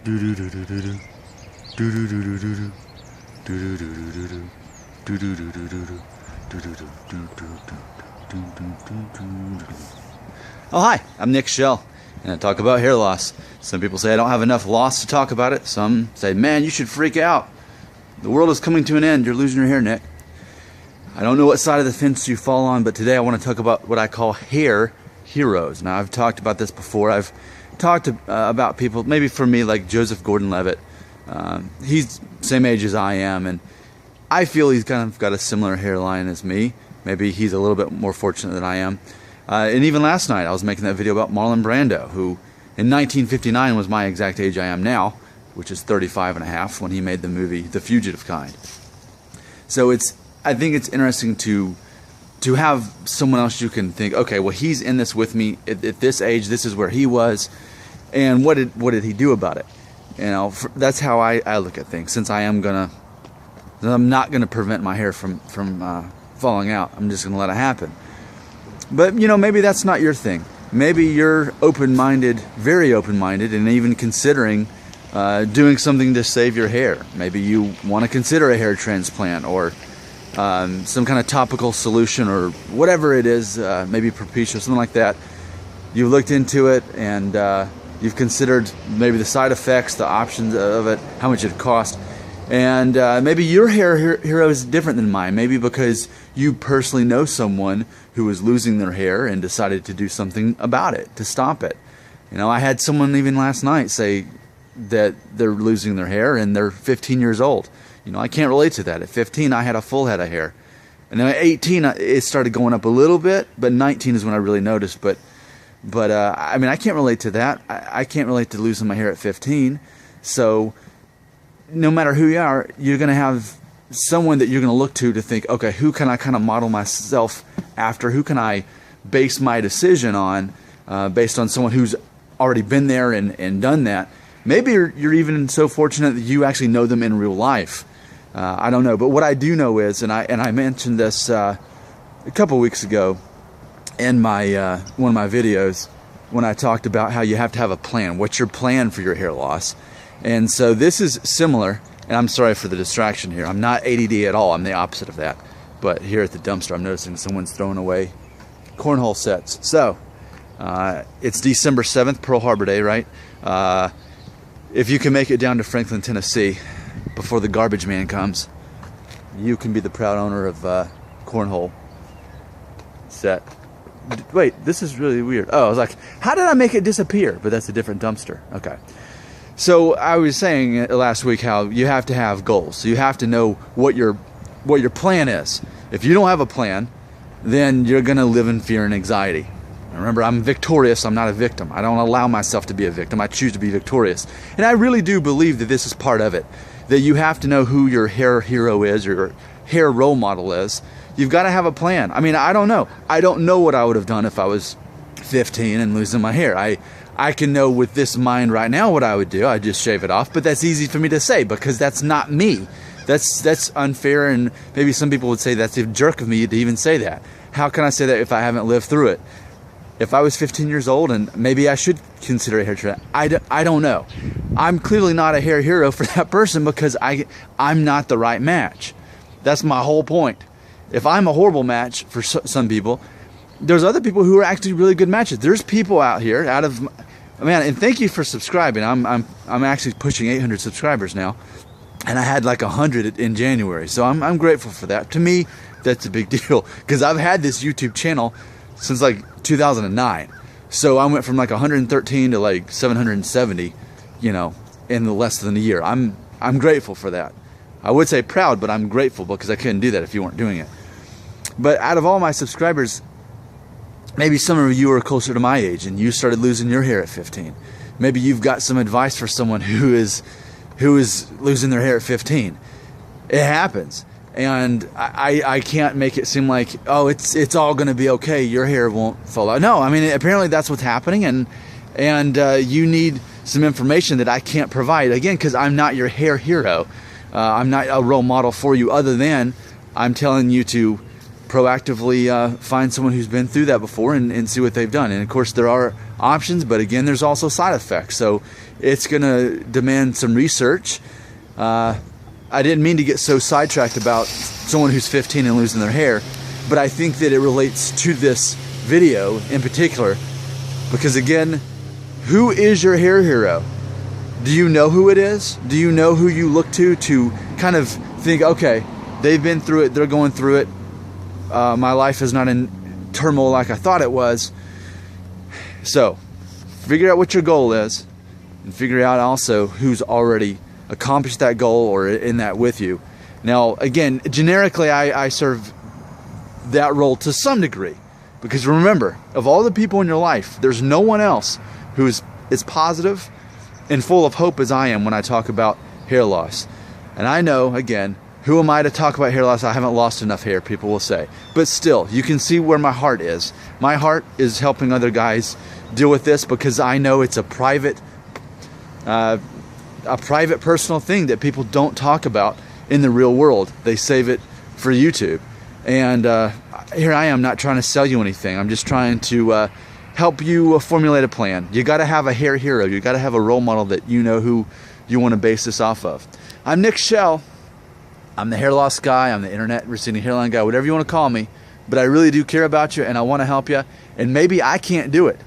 Oh, hi, I'm Nick Shell, and I talk about hair loss. Some people say I don't have enough loss to talk about it. Some say, man, you should freak out. The world is coming to an end. You're losing your hair, Nick. I don't know what side of the fence you fall on, but today I want to talk about what I call hair heroes. Now, I've talked about this before. I've talked about people, maybe for me, like Joseph Gordon-Levitt. He's same age as I am, and I feel he's kind of got a similar hairline as me. Maybe he's a little bit more fortunate than I am. And even last night, I was making that video about Marlon Brando, who in 1959 was my exact age I am now, which is 35 and a half, when he made the movie The Fugitive Kind. So I think it's interesting to have someone else you can think, okay, well, he's in this with me at this age. This is where he was, and what did he do about it? You know, that's how I look at things. Since I'm not gonna prevent my hair from falling out. I'm just gonna let it happen. But you know, maybe that's not your thing. Maybe you're open-minded, very open-minded, and even considering doing something to save your hair. Maybe you want to consider a hair transplant or some kind of topical solution or whatever it is, maybe Propecia, something like that. You've looked into it and you've considered maybe the side effects, the options of it, how much it costs. And maybe your hair hero is different than mine. Maybe because you personally know someone who is losing their hair and decided to do something about it, to stop it. You know, I had someone even last night say that they're losing their hair and they're 15 years old. You know, I can't relate to that. At 15, I had a full head of hair. And then at 18, it started going up a little bit, but 19 is when I really noticed. But I mean, I can't relate to that. I can't relate to losing my hair at 15. So no matter who you are, you're going to have someone that you're going to look to think, okay, who can I kind of model myself after? Who can I base my decision on based on someone who's already been there and done that? Maybe you're even so fortunate that you actually know them in real life. I don't know. But what I do know is, and I mentioned this a couple weeks ago in my one of my videos when I talked about how you have to have a plan. What's your plan for your hair loss? And so this is similar, and I'm sorry for the distraction here. I'm not ADD at all. I'm the opposite of that. But here at the dumpster, I'm noticing someone's throwing away cornhole sets. So it's December 7th, Pearl Harbor Day, right? If you can make it down to Franklin, Tennessee before the garbage man comes, you can be the proud owner of cornhole set. Wait, this is really weird. Oh, I was like, how did I make it disappear? But that's a different dumpster. Okay. So I was saying last week how you have to have goals. So you have to know what your plan is. If you don't have a plan, then you're going to live in fear and anxiety. Remember, I'm victorious. I'm not a victim. I don't allow myself to be a victim. I choose to be victorious. And I really do believe that this is part of it. That you have to know who your hair hero is, or your hair role model is. You've got to have a plan. I mean, I don't know. I don't know what I would have done if I was 15 and losing my hair. I can know with this mind right now what I would do. I'd just shave it off. But that's easy for me to say because that's not me. That's unfair, and maybe some people would say that's a jerk of me to even say that. How can I say that if I haven't lived through it? If I was 15 years old, and maybe I should consider a hair transplant, I don't know. I'm clearly not a hair hero for that person because I'm not the right match. That's my whole point. If I'm a horrible match for some people, there's other people who are actually really good matches. There's people out here man, and thank you for subscribing. I'm actually pushing 800 subscribers now, and I had like 100 in January, so I'm grateful for that. To me, that's a big deal because I've had this YouTube channel since like 2009. So I went from like 113 to like 770, you know, in less than a year. I'm grateful for that. I would say proud, but I'm grateful because I couldn't do that if you weren't doing it. But out of all my subscribers, maybe some of you are closer to my age and you started losing your hair at 15. Maybe you've got some advice for someone who is losing their hair at 15. It happens. And I can't make it seem like, oh, it's all going to be okay. Your hair won't fall out. No, I mean, apparently that's what's happening. And you need some information that I can't provide. Again, because I'm not your hair hero. I'm not a role model for you other than I'm telling you to proactively find someone who's been through that before and see what they've done. And of course there are options, but again, there's also side effects. So it's going to demand some research. I didn't mean to get so sidetracked about someone who's 15 and losing their hair, but I think that it relates to this video in particular, because again, who is your hair hero? Do you know who it is? Do you know who you look to kind of think, okay, they've been through it, they're going through it, my life is not in turmoil like I thought it was. So figure out what your goal is, and figure out also who's already accomplished that goal or in that with you. Now again, generically I serve that role to some degree, because remember, of all the people in your life, there's no one else who is as positive and full of hope as I am when I talk about hair loss. And I know, again, who am I to talk about hair loss? I haven't lost enough hair, people will say. But still, you can see where my heart is. My heart is helping other guys deal with this, because I know it's a private personal thing that people don't talk about in the real world. They save it for YouTube. And here I am, not trying to sell you anything. I'm just trying to help you formulate a plan. You got to have a hair hero. You got to have a role model that you know who you want to base this off of. I'm Nick Shell. I'm the hair loss guy. I'm the internet receding hairline guy, whatever you want to call me. But I really do care about you, and I want to help you. And maybe I can't do it.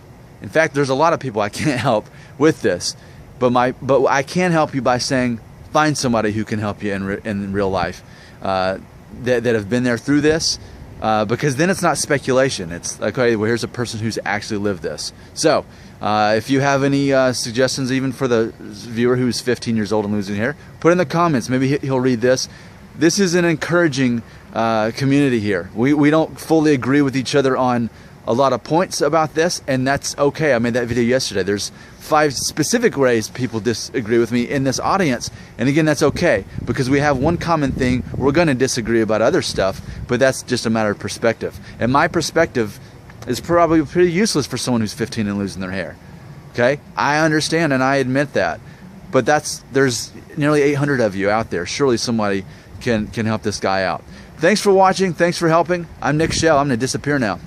In fact, there's a lot of people I can't help with this. But I can help you by saying, find somebody who can help you in real life that have been there through this. Because then it's not speculation. It's like, okay, well, here's a person who's actually lived this. So if you have any suggestions, even for the viewer who's 15 years old and losing hair, put in the comments. Maybe he'll read this. This is an encouraging community here. We don't fully agree with each other on a lot of points about this, and that's okay. I made that video yesterday. There's 5 specific ways people disagree with me in this audience, and again, that's okay, because we have one common thing. We're going to disagree about other stuff, but that's just a matter of perspective. And my perspective is probably pretty useless for someone who's 15 and losing their hair. Okay, I understand and I admit that, but there's nearly 800 of you out there. Surely somebody can help this guy out. Thanks for watching. Thanks for helping. I'm Nick Shell. I'm going to disappear now.